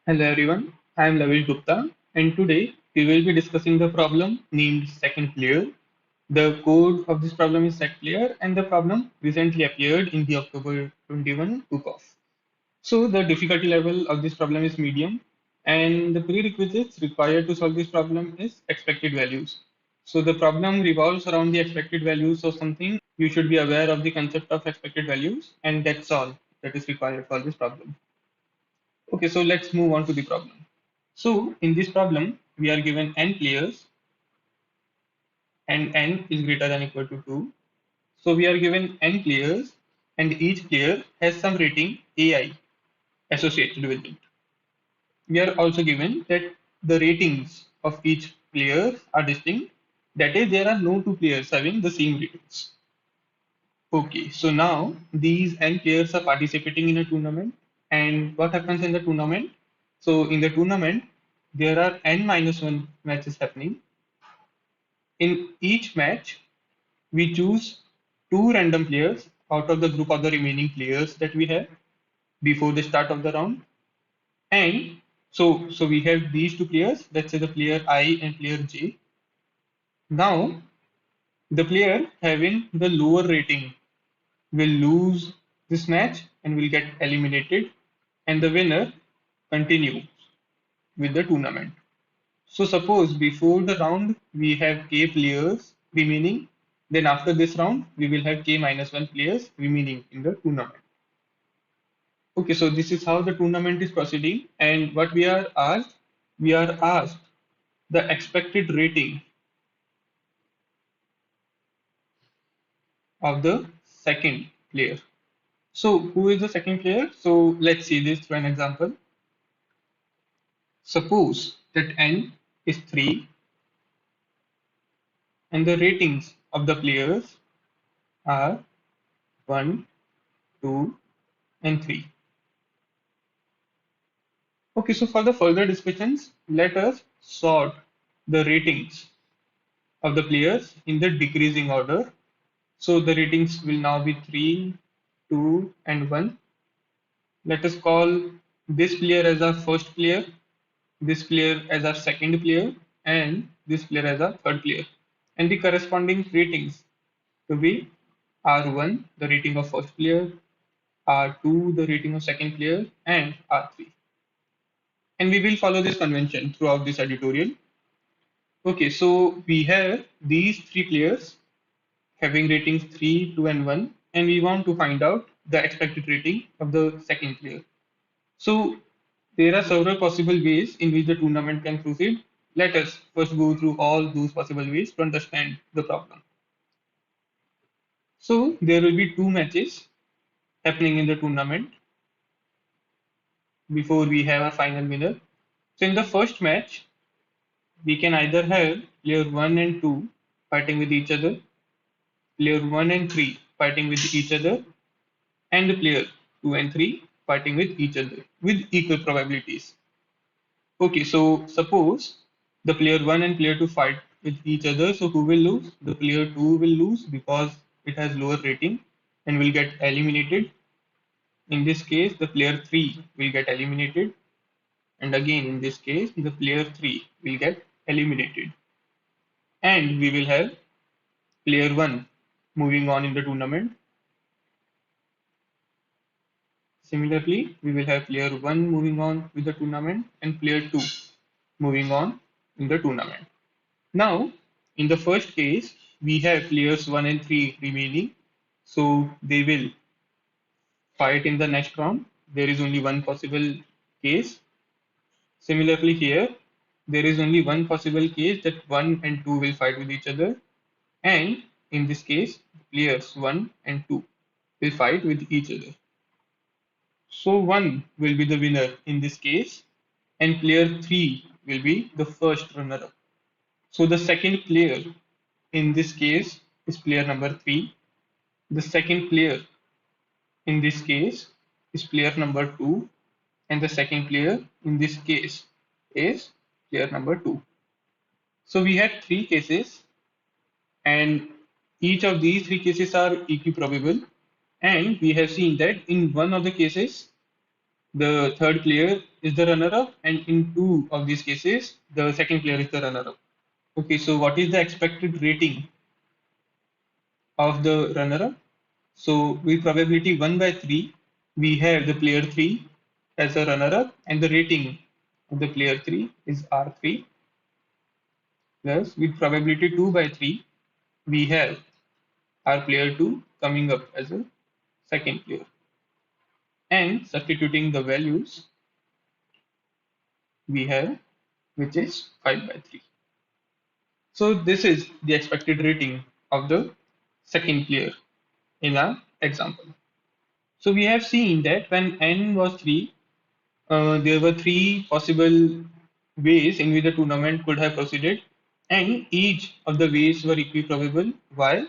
Hello everyone, I am Lavish Gupta and today we will be discussing the problem named second player. The code of this problem is setplayer and the problem recently appeared in the October 21 book-off. So the difficulty level of this problem is medium and the prerequisites required to solve this problem is expected values. So the problem revolves around the expected values of something. You should be aware of the concept of expected values and that's all that is required for this problem. Okay, so let's move on to the problem. So in this problem, we are given n players and n is greater than equal to 2. So we are given n players and each player has some rating AI associated with it. We are also given that the ratings of each player are distinct. That is, there are no two players having the same ratings. Okay, so now these n players are participating in a tournament. And what happens in the tournament? So in the tournament, there are n minus 1 matches happening. In each match, we choose two random players out of the group of the remaining players that we have before the start of the round. And so we have these two players, let's say the player I and player J. Now, the player having the lower rating will lose this match and will get eliminated, and the winner continues with the tournament. So suppose before the round we have k players remaining, then after this round we will have k minus 1 players remaining in the tournament. Okay, so this is how the tournament is proceeding, and what we are asked the expected rating of the second player. So who is the second player? So let's see this through an example. Suppose that n is 3 and the ratings of the players are 1, 2, and 3. Okay, so for the further discussions, let us sort the ratings of the players in the decreasing order. So the ratings will now be 3, 2, and 1. Let us call this player as our first player, this player as our second player, and this player as our third player. And the corresponding ratings to be R1, the rating of first player, R2, the rating of second player, and R3. And we will follow this convention throughout this editorial. Okay, so we have these three players having ratings 3, 2, and 1, and we want to find out the expected rating of the second player. So there are several possible ways in which the tournament can proceed. Let us first go through all those possible ways to understand the problem. So there will be two matches happening in the tournament before we have a final winner. So in the first match, we can either have player 1 and 2 fighting with each other, player 1 and 3 fighting with each other, and the player 2 and 3 fighting with each other with equal probabilities. Okay, so suppose the player 1 and player 2 fight with each other, so who will lose? The player 2 will lose because it has lower rating and will get eliminated. In this case, the player 3 will get eliminated, and again in this case, the player 3 will get eliminated. And we will have player 1 moving on in the tournament. Similarly, we will have player 1 moving on with the tournament and player 2 moving on in the tournament. Now, in the first case, we have players 1 and 3 remaining, so they will fight in the next round. There is only one possible case. Similarly, here, there is only one possible case that 1 and 2 will fight with each other, and in this case, players 1 and 2 will fight with each other. So 1 will be the winner in this case, and player 3 will be the first runner up. So the second player in this case is player number 3. The second player in this case is player number 2, and the second player in this case is player number 2. So we had three cases, and each of these three cases are equiprobable. And we have seen that in one of the cases, the third player is the runner-up, and in two of these cases, the second player is the runner-up. Okay, so what is the expected rating of the runner-up? So with probability 1 by 3, we have the player 3 as a runner-up, and the rating of the player 3 is R3, plus with probability 2 by 3, we have our player 2 coming up as a second player. And substituting the values, we have which is 5 by 3. So this is the expected rating of the second player in our example. So we have seen that when n was 3, there were three possible ways in which the tournament could have proceeded, and each of the ways were equally probable. Why?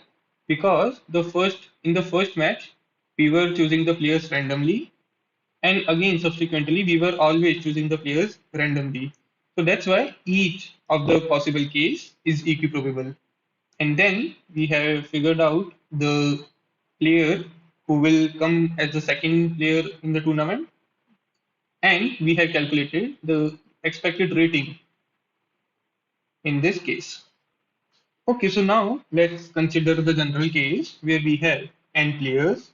Because in the first match we were choosing the players randomly, and again subsequently we were always choosing the players randomly. So that's why each of the possible case is equiprobable. And then we have figured out the player who will come as the second player in the tournament, and we have calculated the expected rating in this case. Okay, so now let's consider the general case where we have n players,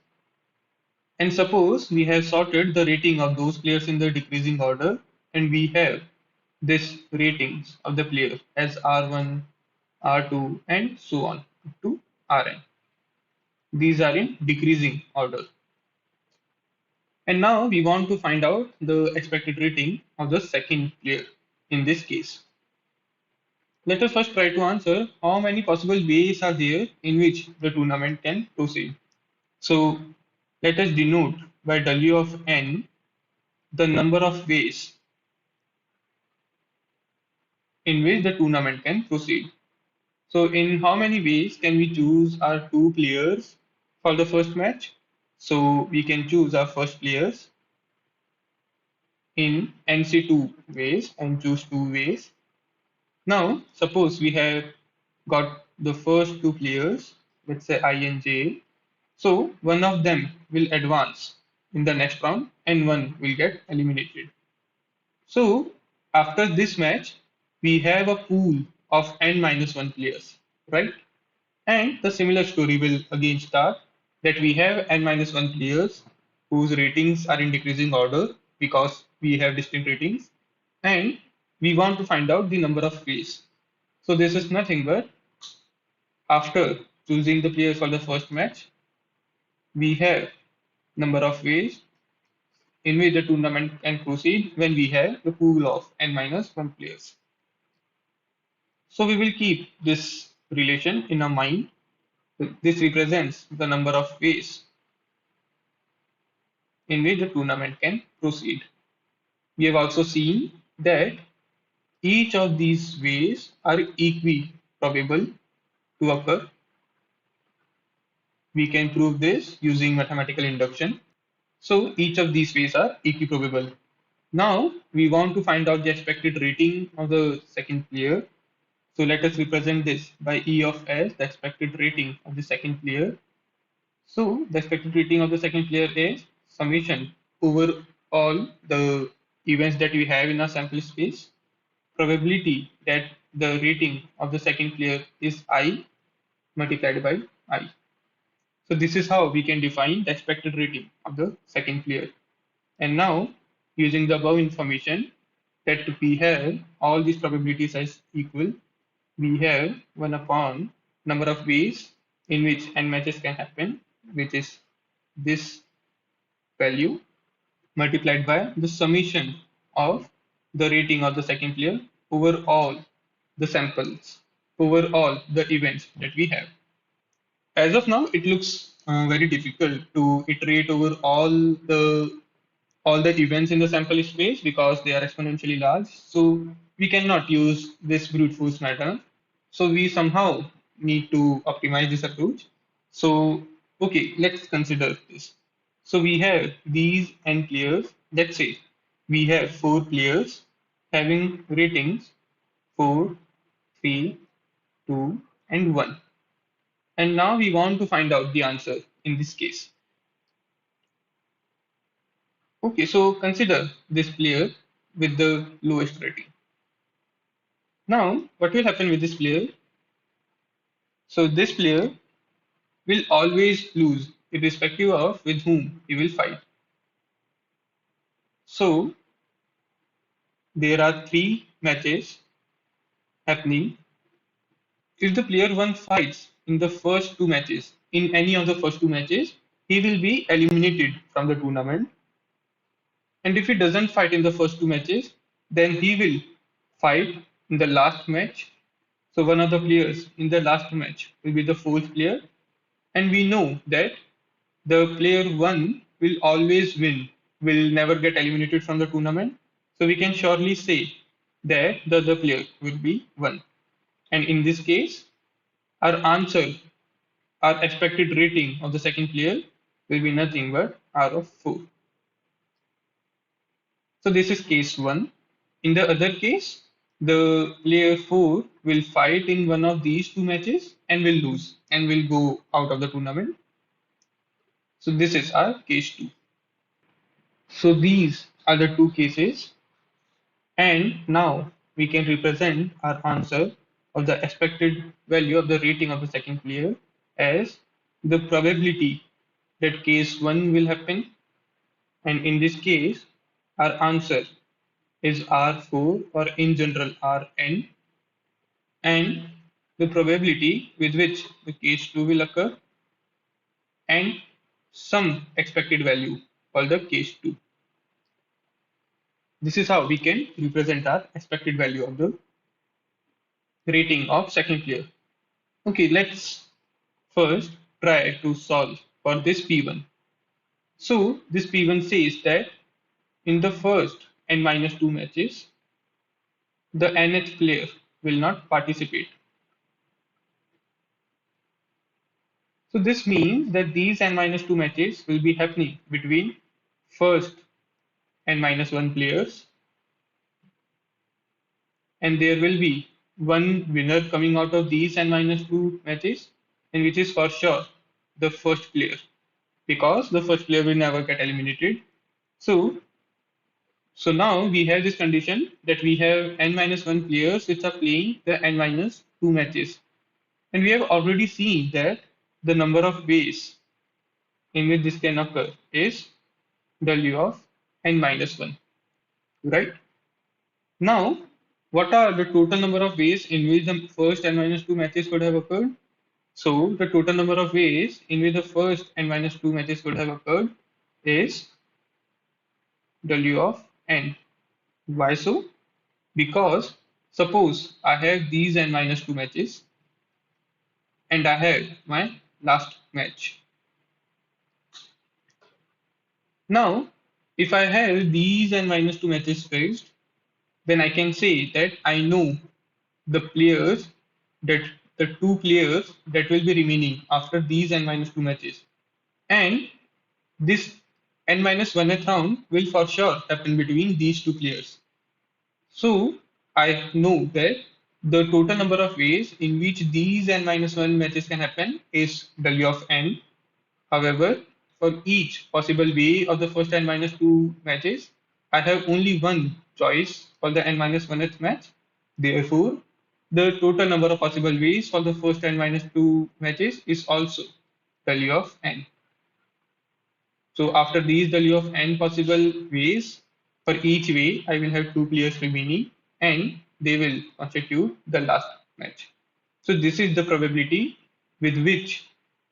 and suppose we have sorted the rating of those players in the decreasing order, and we have this ratings of the player as R1, R2, and so on to Rn. These are in decreasing order. And now we want to find out the expected rating of the second player in this case. Let us first try to answer how many possible ways are there in which the tournament can proceed. So let us denote by W of n the number of ways in which the tournament can proceed. So in how many ways can we choose our two players for the first match? So we can choose our first players in NC2 ways and choose two ways. Now, suppose we have got the first two players, let's say I and J. So one of them will advance in the next round and one will get eliminated. So after this match, we have a pool of n minus 1 players, right? And the similar story will again start that we have n minus 1 players whose ratings are in decreasing order because we have distinct ratings, and we want to find out the number of ways. So this is nothing but after choosing the players for the first match, we have number of ways in which the tournament can proceed when we have the pool of n minus 1 players. So we will keep this relation in our mind. This represents the number of ways in which the tournament can proceed. We have also seen that each of these ways are equally probable to occur. We can prove this using mathematical induction. So each of these ways are equiprobable. Now we want to find out the expected rating of the second player. So let us represent this by E of S, the expected rating of the second player. So the expected rating of the second player is summation over all the events that we have in our sample space. Probability that the rating of the second player is I multiplied by I. So this is how we can define the expected rating of the second player. And now, using the above information that we have all these probabilities as equal, we have 1 upon number of ways in which n matches can happen, which is this value multiplied by the summation of the rating of the second player over all the samples, over all the events that we have. As of now, it looks very difficult to iterate over all the events in the sample space because they are exponentially large. So we cannot use this brute force method. So we somehow need to optimize this approach. So okay, let's consider this. So we have these n players. Let's say we have four players having ratings 4, 3, 2, and 1. And now we want to find out the answer in this case. Okay, so consider this player with the lowest rating. Now, what will happen with this player? So this player will always lose, irrespective of with whom he will fight. So there are three matches happening. If the player one fights in the first two matches, in any of the first two matches, he will be eliminated from the tournament. And if he doesn't fight in the first two matches, then he will fight in the last match. So one of the players in the last match will be the fourth player. And we know that the player one will always win, will never get eliminated from the tournament. So we can surely say that the other player will be one. And in this case, our answer, our expected rating of the second player will be nothing but R of 4. So this is case 1. In the other case, the player 4 will fight in one of these two matches and will lose and will go out of the tournament. So this is our case 2. So these are the two cases, and now we can represent our answer of the expected value of the rating of the second player as the probability that case 1 will happen, and in this case our answer is R4 or in general Rn, and the probability with which the case 2 will occur and some expected value for the case 2. This is how we can represent our expected value of the rating of second player. Okay, let's first try to solve for this P1. So this P1 says that in the first n minus 2 matches, the nth player will not participate. So this means that these n minus 2 matches will be happening between first n minus 1 players, and there will be one winner coming out of these n minus 2 matches, and which is for sure the first player, because the first player will never get eliminated. So so now we have this condition that we have n minus 1 players which are playing the n minus 2 matches. And we have already seen that the number of ways in which this can occur is W of n minus 1, right? Now, what are the total number of ways in which the first n minus 2 matches could have occurred? So, the total number of ways in which the first n minus 2 matches could have occurred is W of n. Why so? Because suppose I have these n minus 2 matches and I had my last match. Now, if I have these n minus 2 matches fixed, then I can say that I know the players, that the two players that will be remaining after these n minus 2 matches. And this n minus 1th round will for sure happen between these two players. So I know that the total number of ways in which these n minus 1 matches can happen is W of n. However, for each possible way of the first n minus 2 matches, I have only one choice for the n minus 1th match. Therefore, the total number of possible ways for the first n minus 2 matches is also W of n. So after these W of n possible ways, for each way, I will have two players remaining and they will constitute the last match. So this is the probability with which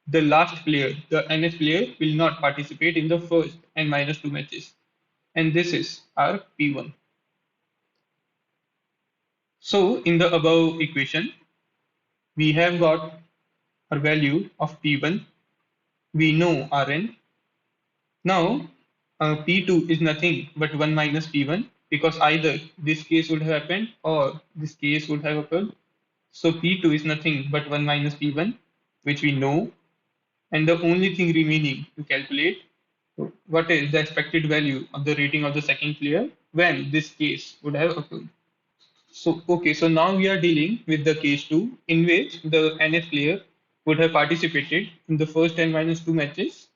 the last player, the nth player, will not participate in the first n minus 2 matches. And this is our P1. So in the above equation, we have got our value of P1. We know Rn. Now, P2 is nothing but 1 minus P1, because either this case would have happened or this case would have occurred. So P2 is nothing but 1 minus P1, which we know. And the only thing remaining to calculate what is the expected value of the rating of the second player when this case would have occurred. So, okay, so now we are dealing with the case 2 in which the nth player would have participated in the first n minus 2 matches,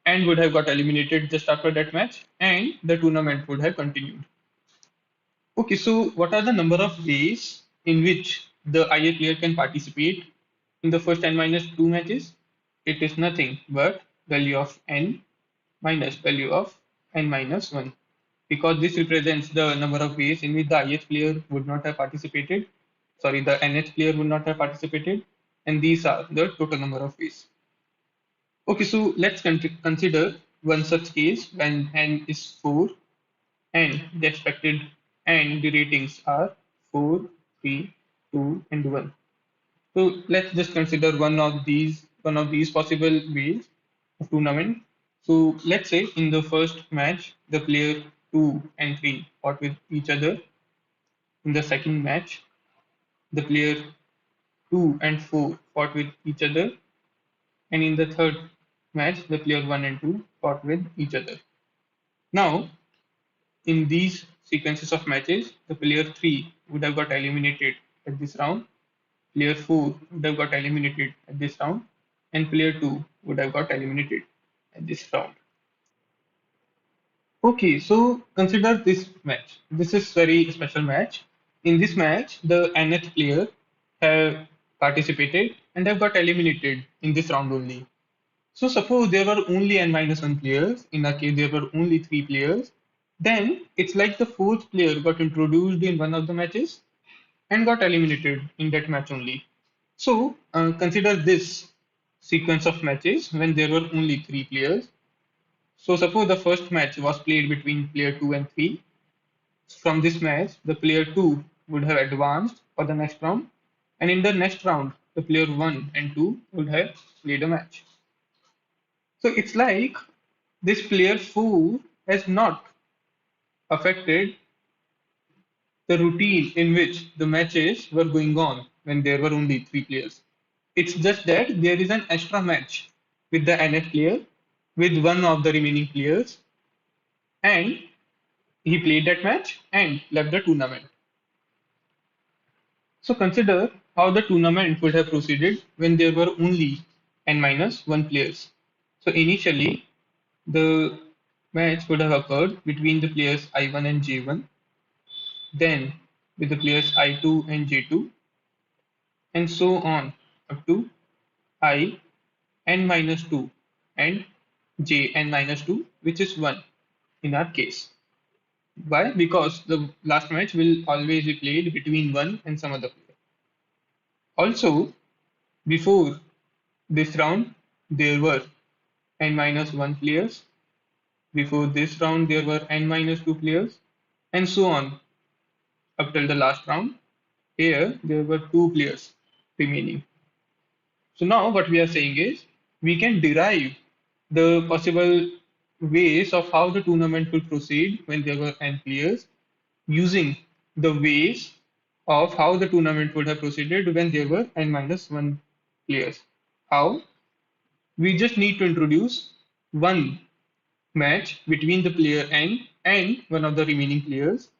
and would have got eliminated just after that match, and the tournament would have continued. Okay, so what are the number of ways in which the IA player can participate in the first n minus 2 matches? It is nothing but value of n minus value of n minus 1, because this represents the number of ways in which the ith player would not have participated. Sorry, the nth player would not have participated, and these are the total number of ways. Okay, so let's consider one such case when n is 4 and the expected and the ratings are 4, 3, 2, and 1. So let's just consider one of these possible ways of tournament. So let's say in the first match, the player 2 and 3 fought with each other. In the second match, the player 2 and 4 fought with each other. And in the third match, the player 1 and 2 fought with each other. Now, in these sequences of matches, the player 3 would have got eliminated at this round, player 4 would have got eliminated at this round, and player 2 would have got eliminated at this round. Okay, so consider this match. This is very special match. In this match, the nth player have participated and have got eliminated in this round only. So suppose there were only n minus 1 players, in our case there were only 3 players, then it's like the fourth player got introduced in one of the matches and got eliminated in that match only. So consider this sequence of matches when there were only 3 players. So suppose the first match was played between player 2 and 3. From this match, the player 2 would have advanced for the next round, and in the next round, the player 1 and 2 would have played a match. So it's like this player 4 has not affected the routine in which the matches were going on when there were only 3 players. It's just that there is an extra match with the NF player with one of the remaining players, and he played that match and left the tournament. So consider how the tournament would have proceeded when there were only n minus 1 players. So initially, the match would have occurred between the players I1 and J1, then with the players I2 and J2, and so on up to I n minus 2 and j n minus 2, which is 1 in our case. Why? Because the last match will always be played between 1 and some other player. Also, before this round, there were n minus 1 players. Before this round, there were n minus 2 players, and so on up till the last round. Here, there were 2 players remaining. So now what we are saying is we can derive the possible ways of how the tournament will proceed when there were n players using the ways of how the tournament would have proceeded when there were n minus 1 players. How? We just need to introduce one match between the player n and one of the remaining players.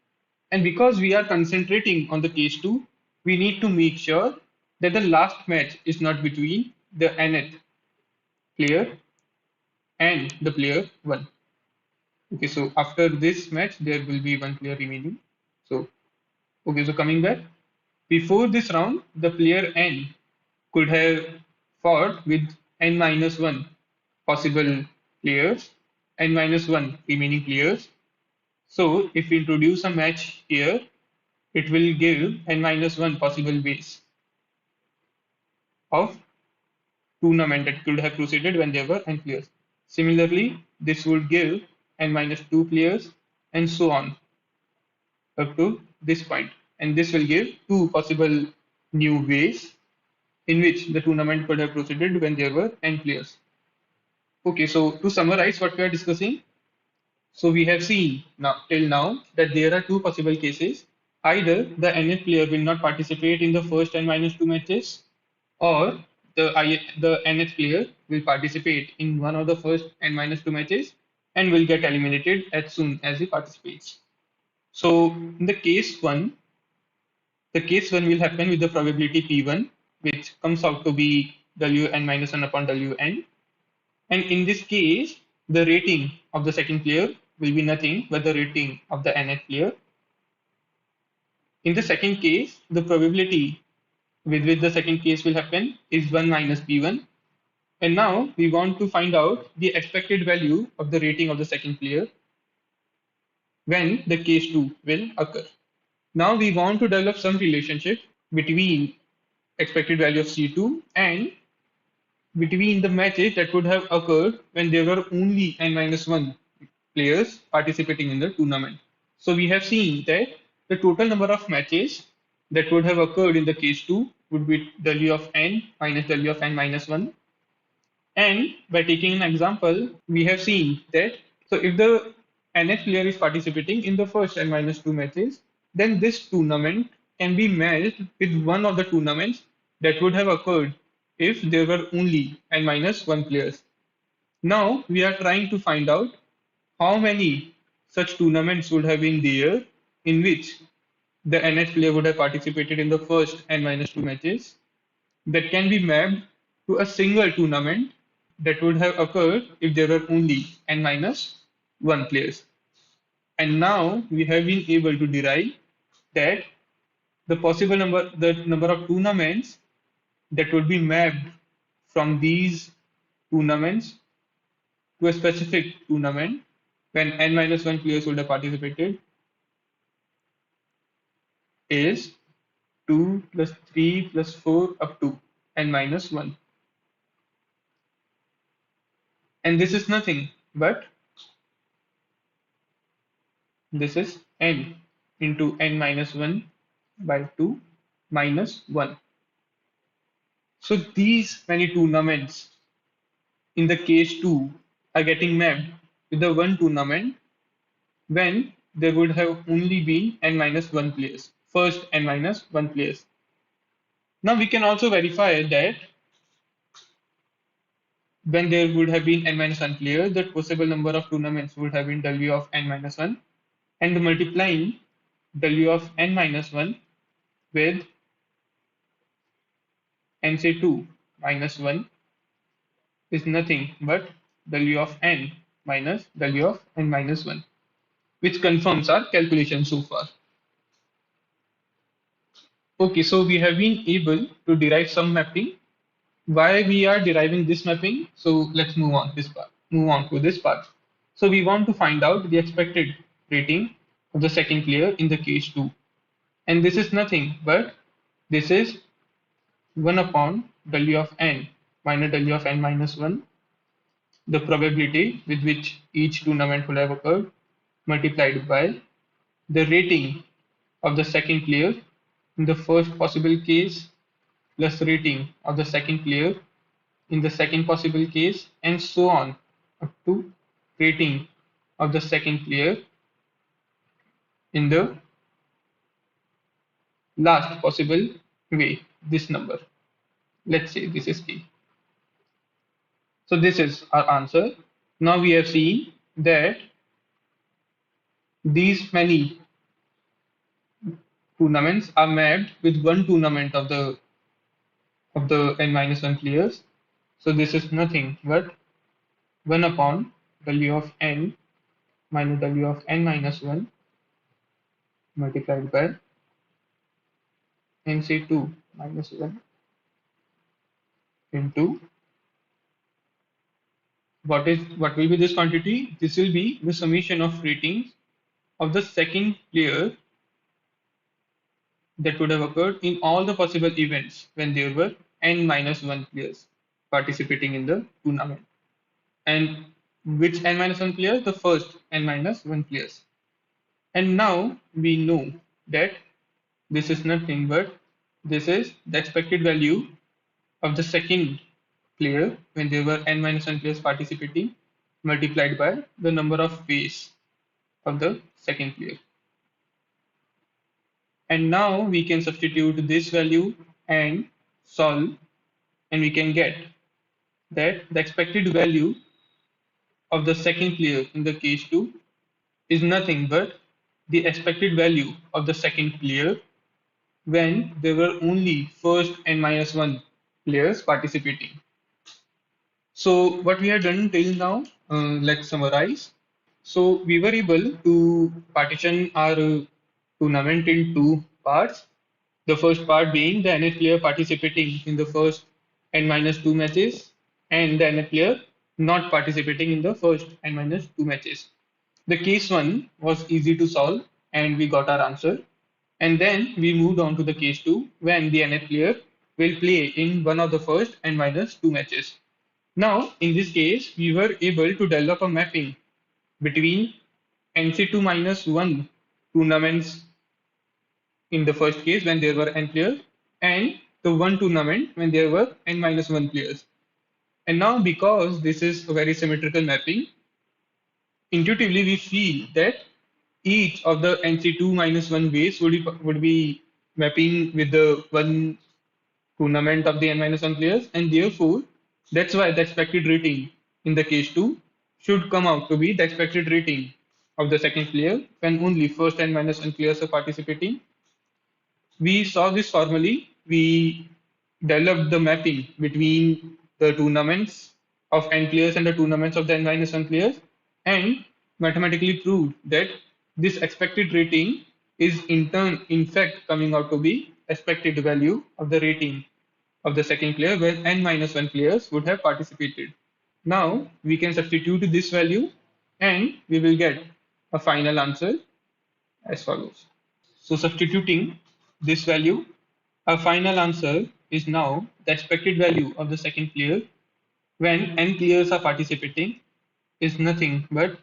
And because we are concentrating on the case 2, we need to make sure that the last match is not between the nth player and the player 1. Okay, so after this match, there will be one player remaining. So, okay, so coming back, before this round, the player n could have fought with n minus 1 possible players, n minus 1 remaining players. So, if we introduce a match here, it will give n minus 1 possible ways of tournament that could have proceeded when there were n players. Similarly, this would give n minus 2 players and so on up to this point. And this will give two possible new ways in which the tournament could have proceeded when there were n players. Okay, so to summarize what we are discussing, so we have seen now till now that there are two possible cases. Either the nth player will not participate in the first n minus 2 matches, or the nth player will participate in one of the first n minus 2 matches and will get eliminated as soon as he participates. So in the case one will happen with the probability P1, which comes out to be Wn minus 1 upon Wn. And in this case, the rating of the second player will be nothing but the rating of the nth player. In the second case, the probability with which the second case will happen is 1 minus p1. And now we want to find out the expected value of the rating of the second player when the case 2 will occur. Now we want to develop some relationship between expected value of C2 and between the matches that would have occurred when there were only n minus 1 players participating in the tournament. So we have seen that the total number of matches that would have occurred in the case 2 would be W of n minus W of n minus 1. And by taking an example, we have seen that so if the nth player is participating in the first n minus 2 matches, then this tournament can be matched with one of the tournaments that would have occurred if there were only n minus 1 players. Now we are trying to find out how many such tournaments would have been there in which the nth player would have participated in the first n minus 2 matches that can be mapped to a single tournament that would have occurred if there were only n minus 1 players. And now we have been able to derive that the number of tournaments that would be mapped from these tournaments to a specific tournament when n minus 1 players would have participated is 2 plus 3 plus 4 up to n minus 1. And this is nothing but this is n into n minus 1 by 2 minus 1. So these many tournaments in the case 2 are getting mapped with the one tournament when there would have only been n minus 1 players, first n minus 1 players. Now we can also verify that when there would have been n minus 1 players, the possible number of tournaments would have been W of n minus 1, and multiplying W of n minus 1 with NC2 minus 1 is nothing but W of n minus W of n minus 1, which confirms our calculation so far. Okay, so we have been able to derive some mapping. Why we are deriving this mapping? So let's move on to this part. So we want to find out the expected rating of the second player in the case 2. And this is nothing but this is 1 upon W of n minus W of n minus 1, the probability with which each tournament would have occurred, multiplied by the rating of the second player in the first possible case plus rating of the second player in the second possible case, and so on up to rating of the second player in the last possible way, this number. Let's say this is k. So this is our answer. Now we have seen that these many tournaments are mapped with one tournament of the n minus 1 players. So this is nothing but 1 upon W of n minus W of n minus 1 multiplied by NC2 minus 1 into what will be this quantity? This will be the summation of ratings of the second player that would have occurred in all the possible events when there were n minus 1 players participating in the tournament. And which n minus 1 players? The first n minus 1 players. And now we know that this is nothing but this is the expected value of the second player when there were n minus 1 players participating multiplied by the number of ways of the second player. And now we can substitute this value and solve, and we can get that the expected value of the second player in the case 2 is nothing but the expected value of the second player when there were only first n minus 1 players participating. So what we have done till now, let's summarize. So we were able to partition our tournament in two parts. The first part being the NH player participating in the first N minus two matches, and the NH player not participating in the first N minus two matches. The case one was easy to solve and we got our answer. And then we moved on to the case two when the NH player will play in one of the first N minus two matches. Now, in this case, we were able to develop a mapping between NC2 minus 1 tournaments in the first case when there were n players and the one tournament when there were n minus 1 players. And now because this is a very symmetrical mapping, intuitively we feel that each of the NC2 minus 1 ways would be mapping with the one tournament of the n minus 1 players, and therefore that's why the expected rating in the case 2 should come out to be the expected rating of the second player when only first n minus 1 players are participating. We saw this formally. We developed the mapping between the tournaments of n players and the tournaments of the n minus 1 players, and mathematically proved that this expected rating is in fact coming out to be expected value of the rating of the second player where n minus 1 players would have participated. Now we can substitute this value and we will get a final answer as follows. So substituting this value, our final answer is now the expected value of the second player when n players are participating is nothing but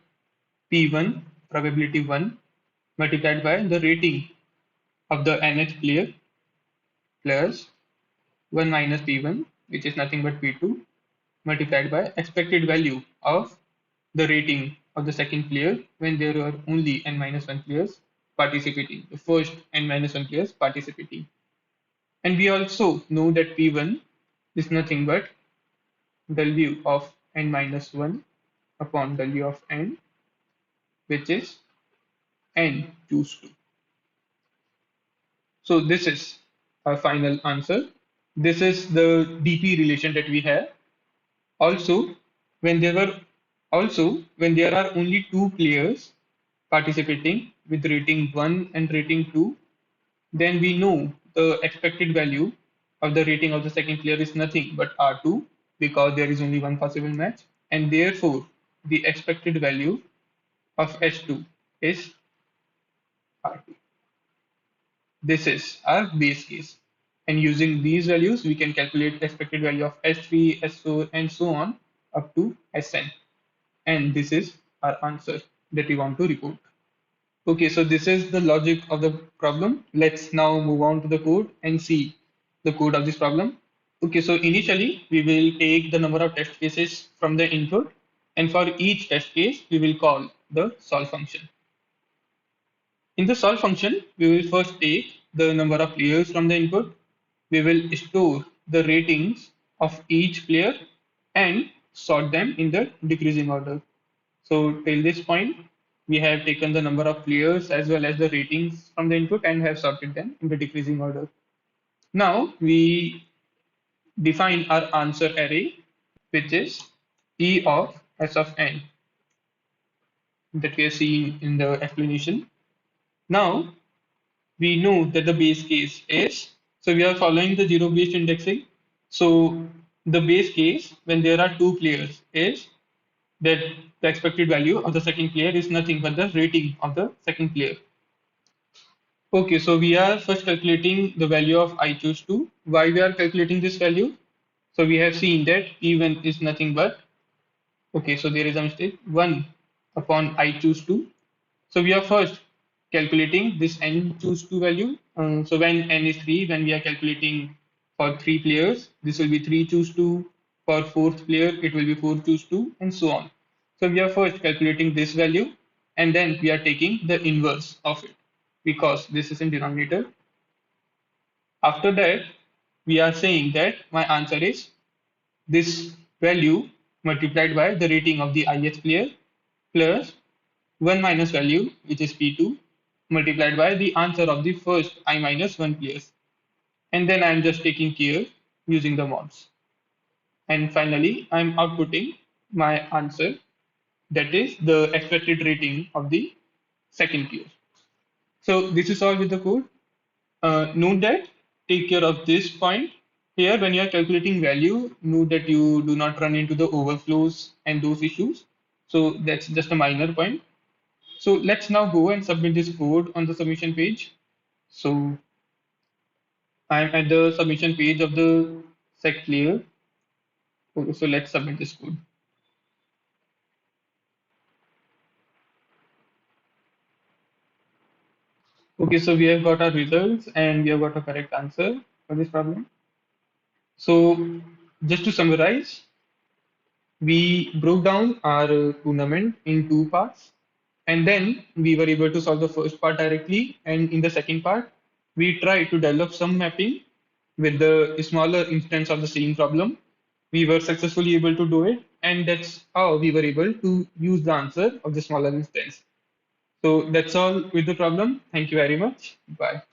P1 probability 1 multiplied by the rating of the nth player plus 1 minus P1, which is nothing but P2 multiplied by expected value of the rating of the second player when there are only n minus 1 players participating, the first n minus 1 players participating. And we also know that P1 is nothing but W of n minus 1 upon W of n, which is n choose 2. So this is our final answer. This is the DP relation that we have. Also, when there were when there are only two players participating with rating 1 and rating 2, then we know the expected value of the rating of the second player is nothing but R2 because there is only one possible match, and therefore the expected value of H2 is R2. This is our base case. And using these values, we can calculate the expected value of S3, S4, and so on up to Sn. And this is our answer that we want to report. Okay, so this is the logic of the problem. Let's now move on to the code and see the code of this problem. Okay, so initially we will take the number of test cases from the input, and for each test case, we will call the solve function. In the solve function, we will first take the number of players from the input. We will store the ratings of each player and sort them in the decreasing order. So till this point, we have taken the number of players as well as the ratings from the input and have sorted them in the decreasing order. Now we define our answer array, which is E of S of n that we are seeing in the explanation. Now we know that the base case is, so we are following the zero based indexing. So the base case when there are two players is that the expected value of the second player is nothing but the rating of the second player. Okay, so we are first calculating the value of I choose 2. Why we are calculating this value? So we have seen that E1 is nothing but, okay, so there is a mistake, 1 upon I choose 2. So we are first calculating this n choose 2 value. So when n is 3, when we are calculating for 3 players, this will be 3 choose 2. For fourth player, it will be 4 choose 2 and so on. So we are first calculating this value and then we are taking the inverse of it because this is in denominator. After that, we are saying that my answer is this value multiplied by the rating of the ith player plus 1 minus value, which is P2, multiplied by the answer of the first I minus 1 players. And then I am just taking care using the mods. And finally, I'm outputting my answer, that is the expected rating of the second tier. So this is all with the code. Note that take care of this point here when you are calculating value. Note that you do not run into the overflows and those issues. So that's just a minor point. So let's now go and submit this code on the submission page. So I'm at the submission page of the SecClear. Okay, so let's submit this code. Okay, so we have got our results and we have got a correct answer for this problem. So just to summarize, we broke down our tournament in two parts, and then we were able to solve the first part directly. And in the second part, we tried to develop some mapping with the smaller instance of the same problem. We were successfully able to do it, and that's how we were able to use the answer of the smaller instance. So that's all with the problem. Thank you very much. Bye.